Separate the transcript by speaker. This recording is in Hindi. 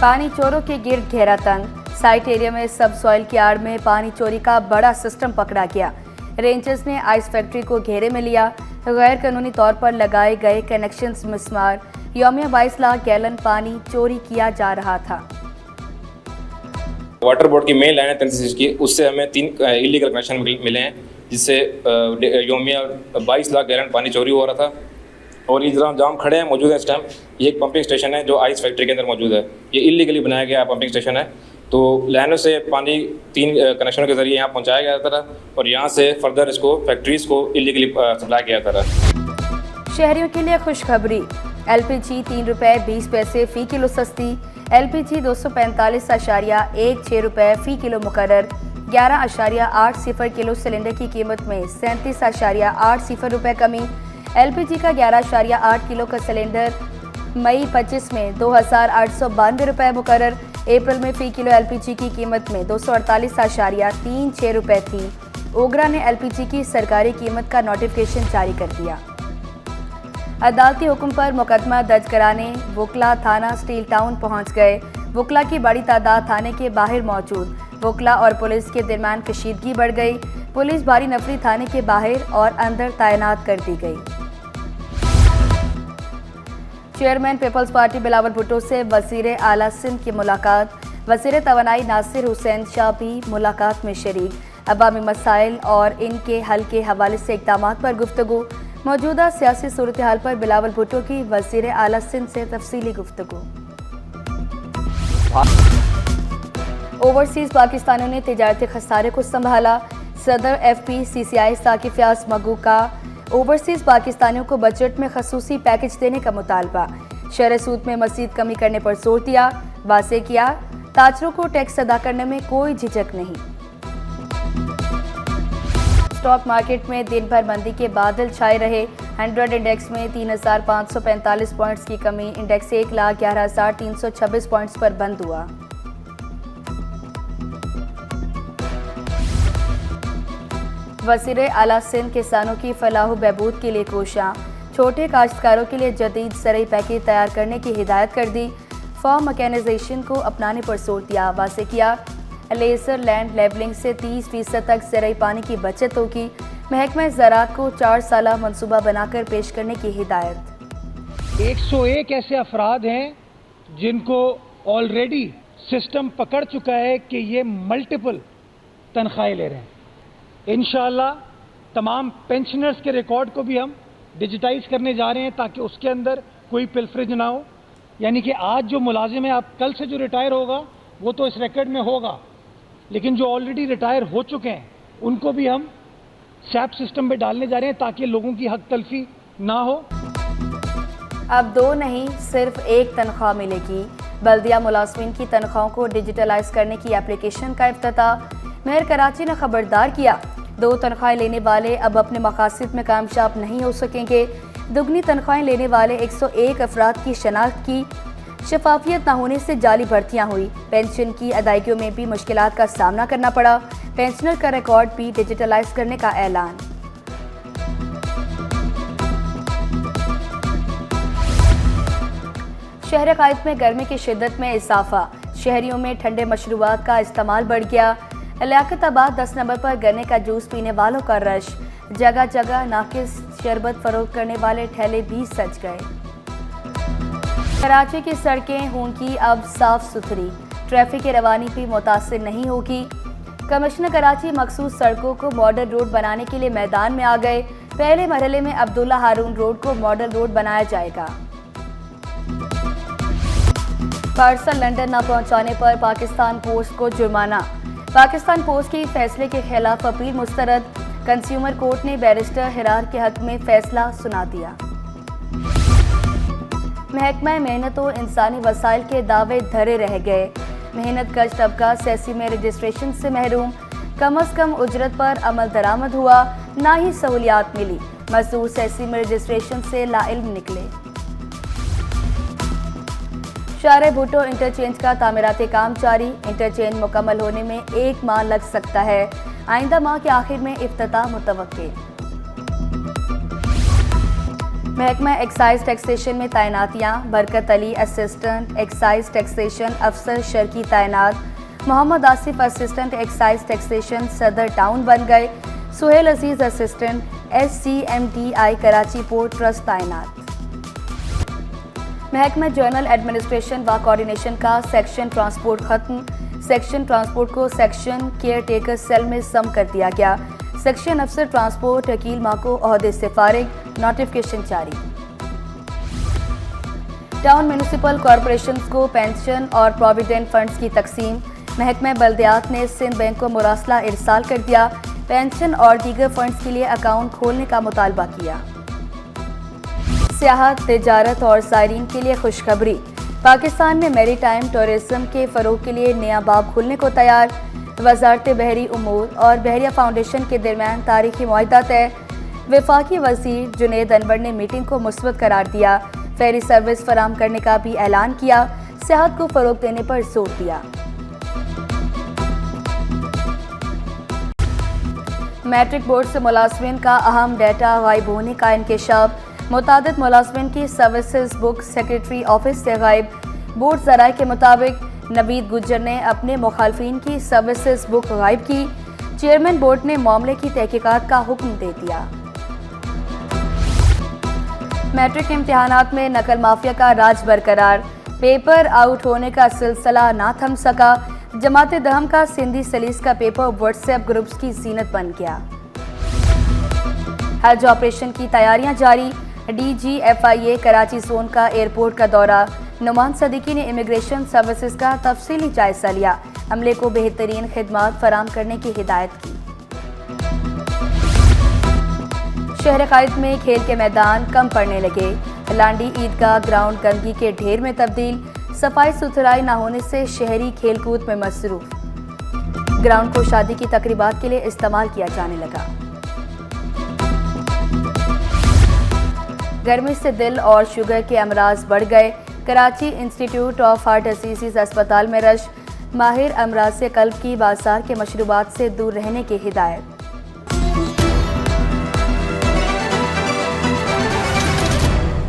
Speaker 1: पानी चोरों के गिर्द घेरा तंग। साइट एरिया में सब सॉइल की आड़ में पानी चोरी का बड़ा सिस्टम पकड़ा गया। रेंजर्स ने आइस फैक्ट्री को घेरे में लिया। गैर कानूनी तौर पर लगाए गए कनेक्शंस मिसमार। यौमिया 22 लाख गैलन पानी चोरी किया जा रहा था।
Speaker 2: वाटर बोर्ड की मेन लाइन है 33 इंच की, उससे हमें 3 इलीगल कनेक्शन मिले हैं, जिससे यौमिया 22 लाख गैलन पानी चोरी हो रहा था। और इस तरह जहाँ खड़े हैं मौजूद है इस टाइम, ये एक पंपिंग स्टेशन है जो आइस फैक्ट्री के अंदर मौजूद है। ये इलीगली बनाया गया पंपिंग स्टेशन है। तो लाइनों से पानी 3 कनेक्शनों के जरिए यहाँ पहुँचाया गया था और यहाँ से फर्दर इसको फैक्ट्रीज़ को इलीगली सप्लाई किया था।
Speaker 1: शहरियों के लिए खुशखबरी। LPG 3 रुपये 20 पैसे फ़ी किलो सस्ती। LPG 245.16 रुपये फ़ी किलो मुकर्रर। 11.80 किलो सिलेंडर की कीमत में 37.80 रुपये कमी। LPG का 11.8 किलो का सिलेंडर मई 25 में 2,892 रुपये मुकर्रर। अप्रैल में फ़ी किलो LPG की कीमत में 248.36 रुपये थी। ओगरा ने LPG की सरकारी कीमत का नोटिफिकेशन जारी कर दिया। अदालती हुक्म पर मुकदमा दर्ज कराने वुकला थाना स्टील टाउन पहुंच गए। वुकला की बड़ी तादाद थाने के बाहर मौजूद। वुकला और पुलिस के दरमियान कशीदगी बढ़ गई। पुलिस भारी नफरी थाने के बाहर और अंदर तैनात कर दी गई। Chairman peoples party Bilawal Bhutto से वज़ीर आला सिंध की मुलाकात। वज़ीर तवानाई नासिर हुसैन शाह भी मुलाकात में शरीक। अवामी मसाइल और इनके हल के हवाले से इक़दाम पर गुफ्तगू। मौजूदा सियासी सूरत हाल पर बिलावल भुट्टो की वज़ीर आला सिंध से तफसीली गुफ्तगू। ओवरसीज़ पाकिस्तानियों ने तिजारती खसारे को संभाला। सदर FPCCI साकिब फयाज मगू का ओवरसीज़ पाकिस्तानियों को बजट में खसूसी पैकेज देने का मुतालबा। शरह सूद में मज़ीद कमी करने पर जोर दिया। वाज़ेह किया ताजरों को टैक्स अदा करने में कोई झिझक नहीं। स्टॉक मार्केट में दिन भर मंदी के बादल छाए रहे। 100 इंडेक्स में 3,545 पॉइंट्स की कमी। इंडेक्स 1,11,326 पॉइंट्स पर बंद हुआ। वज़ीर आला सिंध किसानों की फलाह बहबूद के लिए कोशियां। छोटे काश्तकारों के लिए जदीद ज़रई पैकेज तैयार करने की हिदायत कर दी। फार्म मैकेनाइजेशन को अपनाने पर जोर दिया। वाज़ेह किया लेज़र लैंड लेवलिंग से 30% तक ज़रई पानी की बचत होगी। महकमा ज़राअत को 4 साला मनसूबा बनाकर पेश करने की हिदायत।
Speaker 3: 101 ऐसे अफराद हैं जिनको ऑलरेडी सिस्टम पकड़ चुका है कि ये मल्टीपल तनख्वाहें ले रहे हैं। इंशाअल्लाह तमाम पेंशनर्स के रिकॉर्ड को भी हम डिजिटाइज करने जा रहे हैं ताकि उसके अंदर कोई पिलफरेज ना हो। यानी कि आज जो मुलाजिम है, आप कल से जो रिटायर होगा वो तो इस रिकॉर्ड में होगा, लेकिन जो ऑलरेडी रिटायर हो चुके हैं उनको भी हम सैप सिस्टम में डालने जा रहे हैं ताकि लोगों की हक तलफी ना हो।
Speaker 1: अब 2 नहीं सिर्फ 1 तनख्वाह मिलेगी। बल्दिया मुलाजमीन की तनख्वाहों को डिजिटलाइज करने की एप्लीकेशन का इफ्तिताह। मेयर कराची ने खबरदार किया 2 तनख्वाहें लेने वाले अब अपने मकासद में कामयाब नहीं हो सकेंगे। दुगनी तनख्वाहें लेने वाले 101 अफराद की शनाख्त की। शफाफियत न होने से जाली भर्तियां हुई। पेंशन की अदायगियों में भी मुश्किलात का सामना करना पड़ा। पेंशनर का रिकॉर्ड भी डिजिटलाइज करने का ऐलान। शहर कायद में गर्मी की शिद्दत में इजाफा। शहरियों में ठंडे मशरूबात का इस्तेमाल बढ़ गया। लियाकताबाद 10 नंबर पर गन्ने का जूस पीने वालों का रश। जगह जगह नाकिस शरबत फरोख्त करने वाले ठेले भी सज गए। कराची की सड़कें होंगी अब साफ सुथरी। ट्रैफिक की रवानी भी मुतासिर नहीं होगी। कमिश्नर कराची मखसूस सड़कों को मॉडल रोड बनाने के लिए मैदान में आ गए। पहले मरहले में अब्दुल्ला हारून रोड को मॉडल रोड बनाया जाएगा। पार्सल लंदन न पहुंचाने पर पाकिस्तान पोस्ट को जुर्माना। पाकिस्तान पोस्ट के फैसले के खिलाफ अपील मुस्तरद। कंज्यूमर कोर्ट ने बैरिस्टर हिरार के हक में फैसला सुना दिया। महकमा मेहनत और इंसानी वसाइल के दावे धरे रह गए। मेहनत कश तबका सेसी में रजिस्ट्रेशन से महरूम। कम अज कम उजरत पर अमल दरामद हुआ, ना ही सहूलियात मिली। मजदूर सेसी में रजिस्ट्रेशन से लाइल्म निकले। शारे भुट्टो इंटरचेंज का तामीराती काम जारी। इंटरचेंज मुकम्मल होने में 1 माह लग सकता है। आइंदा माह के आखिर में इफ्तिताह मुतवक्के। महकमा एक्साइज टैक्सेशन में तैनातियाँ। Barkat Ali assistant excise taxation अफसर शर्की तैनात। Mohammad Asif assistant excise taxation Saddar town बन गए। Suhail Aziz assistant SCMDI Karachi port trust तैनात। महकमा जनरल एडमिनिस्ट्रेशन व कोऑर्डिनेशन का सेक्शन ट्रांसपोर्ट खत्म। सेक्शन ट्रांसपोर्ट को सेक्शन केयर टेकर सेल में सम कर दिया गया। सेक्शन अफसर ट्रांसपोर्ट अकील माह को ओहदे से फारिग, नोटिफिकेशन जारी। टाउन म्यूनिसिपल कॉरपोरेशंस को पेंशन और प्रोविडेंट फंड्स की तकसीम। महकमा बल्दियात ने सिंध बैंक को मुरासला इरसाल कर दिया। पेंशन और दीगर फंड्स के लिए अकाउंट खोलने का मुतालबा किया। सियाहत, तिजारत और ज़ायरीन के लिए खुशखबरी। पाकिस्तान में मैरीटाइम टूरिज्म के फ़रोग के लिए नया बाब खुलने को तैयार। वज़ारत बहरी उमूर और बहरिया फाउंडेशन के दरमियान तारीखी मुआहदा तय। वफाकी वज़ीर जुनैद अनवर ने मीटिंग को मुस्बत करार दिया। फेरी सर्विस फराम करने का भी ऐलान किया। सियाहत को फ़रोग देने पर जोर दिया। मैट्रिक बोर्ड से मुलाजमिन का अहम डेटा गायब होने का इंकशाफ। मुतादिद मुलाजमिन की सर्विसेज बुक सेक्रेटरी ऑफिस से गायब। बोर्ड ज़राए के मुताबिक नवीद गुज्जर ने अपने मुखालफिन की सर्विसेज बुक गायब की। चेयरमैन बोर्ड ने मामले की तहकीकात का हुक्म दे दिया। मैट्रिक इम्तिहानात में नकल माफिया का राज बरकरार। पेपर आउट होने का सिलसिला ना थम सका। जमात दहम का सिंधी सलीस का पेपर व्हाट्सएप ग्रुप्स की जीनत बन गया। हज ऑपरेशन की तैयारियां जारी। DGFIA कराची जोन का एयरपोर्ट का दौरा। नुमान सदीकी ने इमिग्रेशन सर्विसेज का तफसीली जायजा लिया। अमले को बेहतरीन खिदमात फराम करने की हिदायत की। शहर कायद में खेल के मैदान कम पड़ने लगे। लांडी ईदगाह ग्राउंड गंदगी के ढेर में तब्दील। सफाई सुथराई न होने से शहरी खेलकूद में मसरूफ। ग्राउंड को शादी की तकरीबात के लिए इस्तेमाल किया जाने लगा। गर्मी से दिल और शुगर के अमराज बढ़ गए। Karachi institute of heart disease अस्पताल में रश। माहिर अमराज से कल्ब की बाजार के मशरूबात से दूर रहने की हिदायत।